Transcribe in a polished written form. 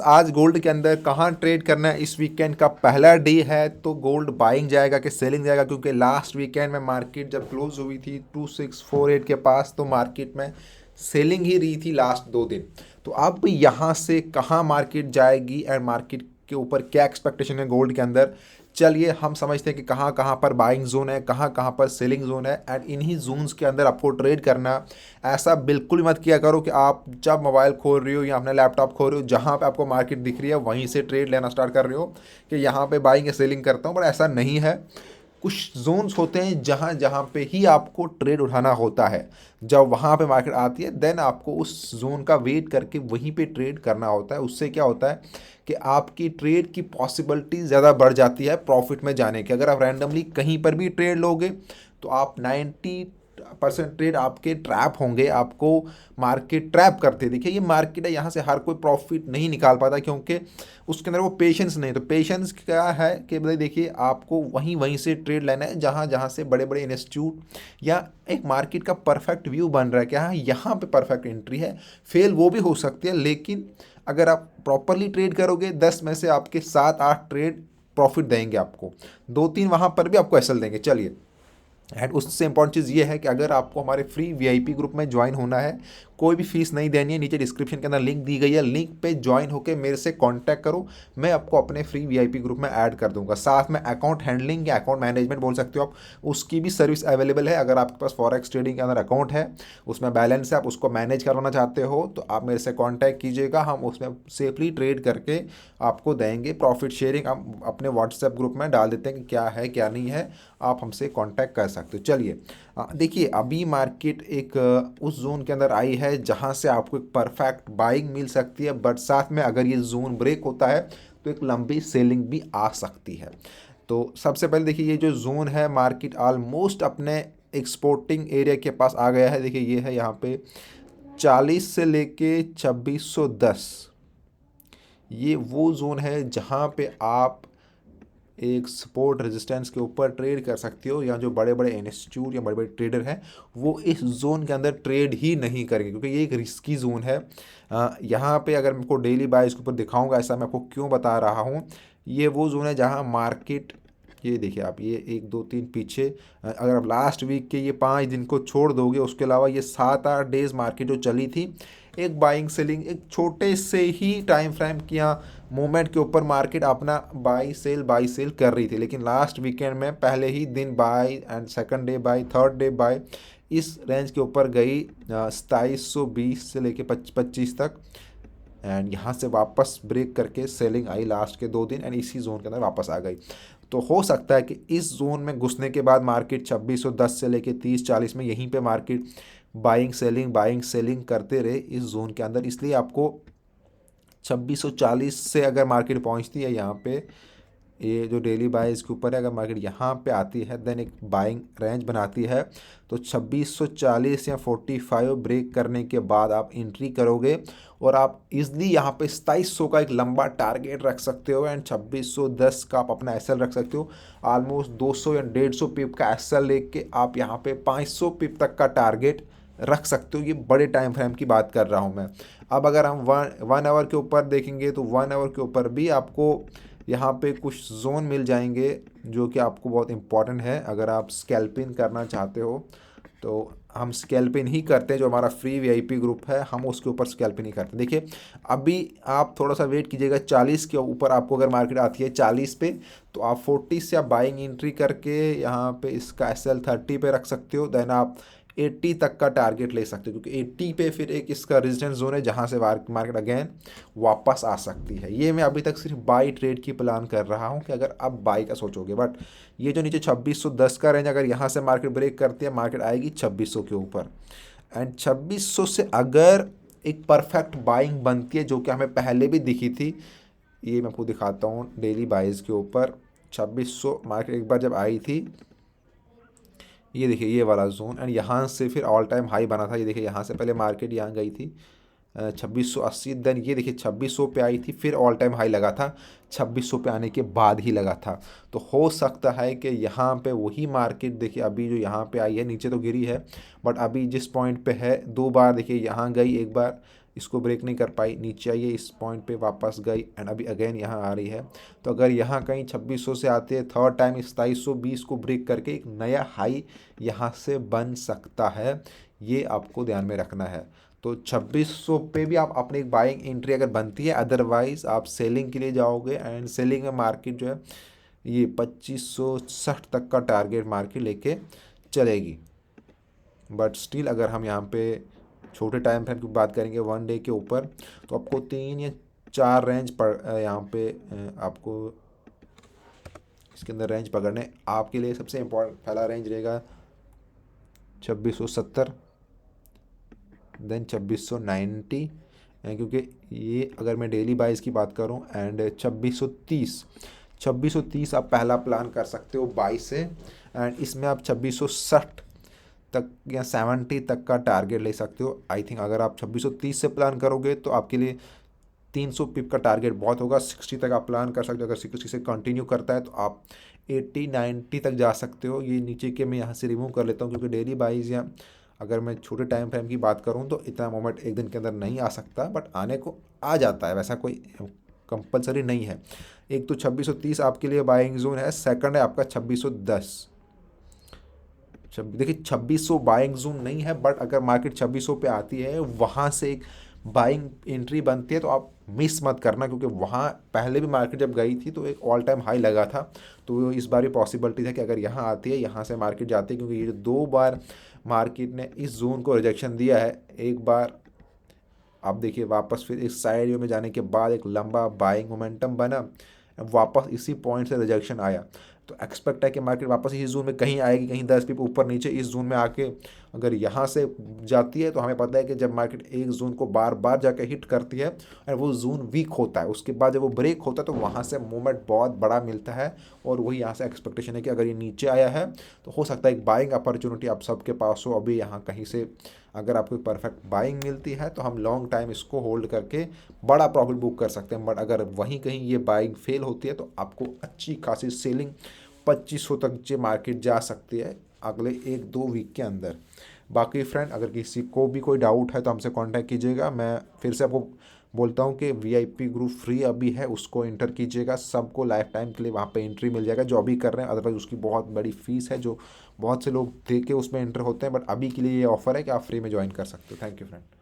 आज गोल्ड के अंदर कहाँ ट्रेड करना है। इस वीकेंड का पहला डे है तो गोल्ड बाइंग जाएगा कि सेलिंग जाएगा, क्योंकि लास्ट वीकेंड में मार्केट जब क्लोज हुई थी 2648 के पास तो मार्केट में सेलिंग ही रही थी लास्ट 2 दिन। तो अब यहाँ से कहाँ मार्केट जाएगी एंड मार्केट के ऊपर क्या एक्सपेक्टेशन है गोल्ड के अंदर, चलिए हम समझते हैं कि कहाँ कहाँ पर बाइंग जोन है, कहाँ कहाँ पर सेलिंग जोन है एंड इन्हीं जोन्स के अंदर आपको ट्रेड करना। ऐसा बिल्कुल मत किया करो कि आप जब मोबाइल खोल रही हो या अपना लैपटॉप खोल रहे हो, जहाँ पे आपको मार्केट दिख रही है वहीं से ट्रेड लेना स्टार्ट कर रहे हो कि यहाँ पे बाइंग या सेलिंग करता हूँ, पर ऐसा नहीं है। कुछ जोन्स होते हैं जहाँ जहाँ पे ही आपको ट्रेड उठाना होता है। जब वहाँ पे मार्केट आती है देन आपको उस जोन का वेट करके वहीं पे ट्रेड करना होता है। उससे क्या होता है कि आपकी ट्रेड की पॉसिबिलिटी ज़्यादा बढ़ जाती है प्रॉफिट में जाने की। अगर आप रैंडमली कहीं पर भी ट्रेड लोगे तो आप 90% ट्रेड आपके ट्रैप होंगे, आपको मार्केट ट्रैप करते। देखिए ये मार्केट है, यहाँ से हर कोई प्रॉफिट नहीं निकाल पाता क्योंकि उसके अंदर वो पेशेंस नहीं। तो पेशेंस क्या है कि भाई देखिए आपको वहीं वहीं से ट्रेड लेना है जहाँ जहाँ से बड़े बड़े इंस्टीट्यूट या एक मार्केट का परफेक्ट व्यू बन रहा है कि हाँ यहाँ पे परफेक्ट एंट्री है। फेल वो भी हो सकती है, लेकिन अगर आप प्रॉपरली ट्रेड करोगे 10 में से आपके 7-8 ट्रेड प्रॉफिट देंगे आपको, 2-3 वहाँ पर भी आपको एसएल देंगे। चलिए, एंड उससे इंपॉर्टेंट चीज़ ये है कि अगर आपको हमारे फ्री वीआईपी ग्रुप में ज्वाइन होना है, कोई भी फीस नहीं देनी है। नीचे डिस्क्रिप्शन के अंदर लिंक दी गई है, लिंक पे ज्वाइन होकर मेरे से कांटेक्ट करो, मैं आपको अपने फ्री वीआईपी ग्रुप में ऐड कर दूंगा। साथ में अकाउंट हैंडलिंग या अकाउंट मैनेजमेंट बोल सकते हो आप, उसकी भी सर्विस अवेलेबल है। अगर आपके पास फॉरेक्स ट्रेडिंग के अंदर अकाउंट है, उसमें बैलेंस है, आप उसको मैनेज करवाना चाहते हो तो आप मेरे से कॉन्टैक्ट कीजिएगा, हम उसमें सेफली ट्रेड करके आपको देंगे। प्रॉफिट शेयरिंग हम अपने व्हाट्सएप ग्रुप में डाल देते हैं कि क्या है क्या नहीं है, आप हमसे कांटेक्ट कर सकते हो। चलिए देखिए अभी मार्केट एक उस जोन के अंदर आई है जहां से आपको एक परफेक्ट बाइंग मिल सकती है, बट साथ में अगर ये जोन ब्रेक होता है तो एक लंबी सेलिंग भी आ सकती है। तो सबसे पहले देखिए ये जो जोन है मार्केट ऑलमोस्ट अपने एक्सपोर्टिंग एरिया के पास आ गया है। देखिए ये है यहाँ पे 40 से लेके 2610, ये वो जोन है जहाँ पे आप एक सपोर्ट रेजिस्टेंस के ऊपर ट्रेड कर सकते हो, या जो बड़े बड़े इंस्टीट्यूट या बड़े बड़े ट्रेडर हैं वो इस जोन के अंदर ट्रेड ही नहीं करेंगे, क्योंकि ये एक रिस्की जोन है। यहाँ पे अगर मैं आपको डेली बाइस के ऊपर दिखाऊंगा, ऐसा मैं आपको क्यों बता रहा हूँ, ये वो जोन है जहाँ मार्केट, ये देखिए आप, ये 1 2 3 पीछे, अगर आप लास्ट वीक के ये 5 दिन को छोड़ दोगे, उसके अलावा ये 7-8 डेज मार्केट जो चली थी, एक बाइंग सेलिंग एक छोटे से ही टाइम फ्रेम की मूवमेंट के ऊपर मार्केट अपना बाई सेल कर रही थी। लेकिन लास्ट वीकेंड में पहले ही दिन by and second day by, third day by, इस रेंज के ऊपर गई 2720 से लेके 25 तक, एंड यहाँ से वापस ब्रेक करके सेलिंग आई लास्ट के 2 दिन एंड इसी जोन के अंदर वापस आ गई। तो हो सकता है कि इस जोन में घुसने के बाद मार्केट 2610 से लेके 30-40 में यहीं पे मार्केट बाइंग सेलिंग करते रहे इस जोन के अंदर। इसलिए आपको 2640 से अगर मार्केट पहुंचती है यहाँ पे, ये जो डेली बाय इसके ऊपर है, अगर मार्केट यहाँ पे आती है देन एक बाइंग रेंज बनाती है, तो 2640 या 45 ब्रेक करने के बाद आप एंट्री करोगे और आप इजली यहाँ पे 2700 का एक लंबा टारगेट रख सकते हो एंड 2610 का आप अपना एसएल रख सकते हो। ऑलमोस्ट 200 या 150 पिप का एसएल लेके आप यहाँ पे 500 पिप तक का टारगेट रख सकते हो। ये बड़े टाइम फ्रेम की बात कर रहा हूँ मैं। अब अगर हम वन आवर के ऊपर देखेंगे तो 1 आवर के ऊपर भी आपको यहाँ पे कुछ जोन मिल जाएंगे जो कि आपको बहुत इंपॉर्टेंट है। अगर आप स्कैल्पिंग करना चाहते हो तो हम स्कैल्पिंग ही करते हैं, जो हमारा फ्री वीआईपी ग्रुप है हम उसके ऊपर स्कैल्पिंग ही करते हैं। देखिए अभी आप थोड़ा सा वेट कीजिएगा, 40 के ऊपर आपको अगर मार्केट आती है 40 पे तो आप 40 से आप बाइंग एंट्री करके यहाँ पे इसका एसएल 30 पे रख सकते हो। देन आप 80 तक का टारगेट ले सकते हो, क्योंकि 80 पे फिर एक इसका रेजिस्टेंस जोन है जहाँ से मार्केट अगेन वापस आ सकती है। ये मैं अभी तक सिर्फ बाई ट्रेड की प्लान कर रहा हूँ कि अगर आप बाई का सोचोगे, बट ये जो नीचे 2610 का रेंज, अगर यहाँ से मार्केट ब्रेक करती है मार्केट आएगी 2600 के ऊपर, एंड 2600 से अगर एक परफेक्ट बाइंग बनती है जो कि हमें पहले भी दिखी थी, ये मैं आपको दिखाता हूँ डेली बाइज के ऊपर। 2600 मार्केट एक बार जब आई थी, ये देखिए ये वाला जोन, एंड यहाँ से फिर ऑल टाइम हाई बना था। ये देखिए यहाँ से पहले मार्केट यहाँ गई थी 2680, देन ये देखिए 2600 पे आई थी, फिर ऑल टाइम हाई लगा था 2600 पे आने के बाद ही लगा था। तो हो सकता है कि यहाँ पे वही मार्केट देखिए अभी जो यहाँ पे आई है, नीचे तो गिरी है बट अभी जिस पॉइंट पे है, 2 बार देखिए यहाँ गई, एक बार इसको ब्रेक नहीं कर पाई, नीचे आई है, इस पॉइंट पे वापस गई एंड अभी अगेन यहाँ आ रही है। तो अगर यहाँ कहीं 2600 से आती है, थर्ड टाइम इस 2720 को ब्रेक करके एक नया हाई यहाँ से बन सकता है, ये आपको ध्यान में रखना है। तो 2600 पे भी आप अपनी बाइंग एंट्री अगर बनती है, अदरवाइज आप सेलिंग के लिए जाओगे एंड सेलिंग में मार्केट जो है ये 2560 तक का टारगेट मार्केट लेके चलेगी। बट स्टिल अगर हम यहाँ पे छोटे टाइम फ्रेम की बात करेंगे 1 डे के ऊपर, तो आपको 3 या 4 रेंज पर यहाँ पे आपको इसके अंदर रेंज पकड़ने। आपके लिए सबसे इम्पोर्टेंट पहला रेंज रहेगा 2670, देन 2690, क्योंकि ये अगर मैं डेली बाइज की बात करूं, एंड 2630 आप पहला प्लान कर सकते हो बाई से, एंड इसमें आप 2660 तक या 70 तक का टारगेट ले सकते हो। आई थिंक अगर आप 2630 से प्लान करोगे तो आपके लिए 300 पिप का टारगेट बहुत होगा। 60 तक आप प्लान कर सकते हो, अगर 60 से कंटिन्यू करता है तो आप 80-90 तक जा सकते हो। ये नीचे के मैं यहाँ से रिमूव कर लेता हूँ, क्योंकि डेली बाइज या अगर मैं छोटे टाइम फ्रेम की बात करूँ तो इतना मोमेंट एक दिन के अंदर नहीं आ सकता, बट आने को आ जाता है, वैसा कोई कंपलसरी नहीं है। एक तो 2630 आपके लिए बाइंग जोन है, सेकंड है आपका 2610। देखिए 2600 बाइंग जोन नहीं है, बट अगर मार्केट 2600 पे आती है, वहाँ से एक बाइंग एंट्री बनती है तो आप मिस मत करना, क्योंकि वहाँ पहले भी मार्केट जब गई थी तो एक ऑल टाइम हाई लगा था। तो इस बार भी पॉसिबिलिटी है कि अगर यहाँ आती है, यहाँ से मार्केट जाती है, क्योंकि ये 2 बार मार्केट ने इस जोन को रिजेक्शन दिया है। एक बार आप देखिए वापस फिर इस साइड व्यू में जाने के बाद एक लंबा बाइंग मोमेंटम बना, वापस इसी पॉइंट से रिजेक्शन आया। तो एक्सपेक्ट है कि मार्केट वापस इस जोन में कहीं आएगी, कहीं 10 पिप ऊपर नीचे इस जोन में आके अगर यहाँ से जाती है, तो हमें पता है कि जब मार्केट एक जोन को बार बार जाकर हिट करती है और वो जोन वीक होता है, उसके बाद जब वो ब्रेक होता है तो वहाँ से मूवमेंट बहुत बड़ा मिलता है। और वही यहाँ से एक्सपेक्टेशन है कि अगर ये नीचे आया है तो हो सकता है एक बाइंग अपॉर्चुनिटी आप सबके पास हो अभी यहाँ कहीं से। अगर आपको परफेक्ट बाइंग मिलती है तो हम लॉन्ग टाइम इसको होल्ड करके बड़ा प्रॉफिट बुक कर सकते हैं। बट अगर वहीं कहीं ये बाइंग फेल होती है तो आपको अच्छी खासी सेलिंग 2500 तक जो मार्केट जा सकती है अगले 1-2 वीक के अंदर। बाकी फ्रेंड, अगर किसी को भी कोई डाउट है तो हमसे कांटेक्ट कीजिएगा। मैं फिर से आपको बोलता हूँ कि वीआईपी ग्रुप फ्री अभी है, उसको एंटर कीजिएगा। सबको लाइफ टाइम के लिए वहाँ पे एंट्री मिल जाएगा जो अभी कर रहे हैं, अदरवाइज उसकी बहुत बड़ी फीस है जो बहुत से लोग दे के उसमें एंटर होते हैं। बट अभी के लिए ये ऑफर है कि आप फ्री में ज्वाइन कर सकते हो। Thank you friend.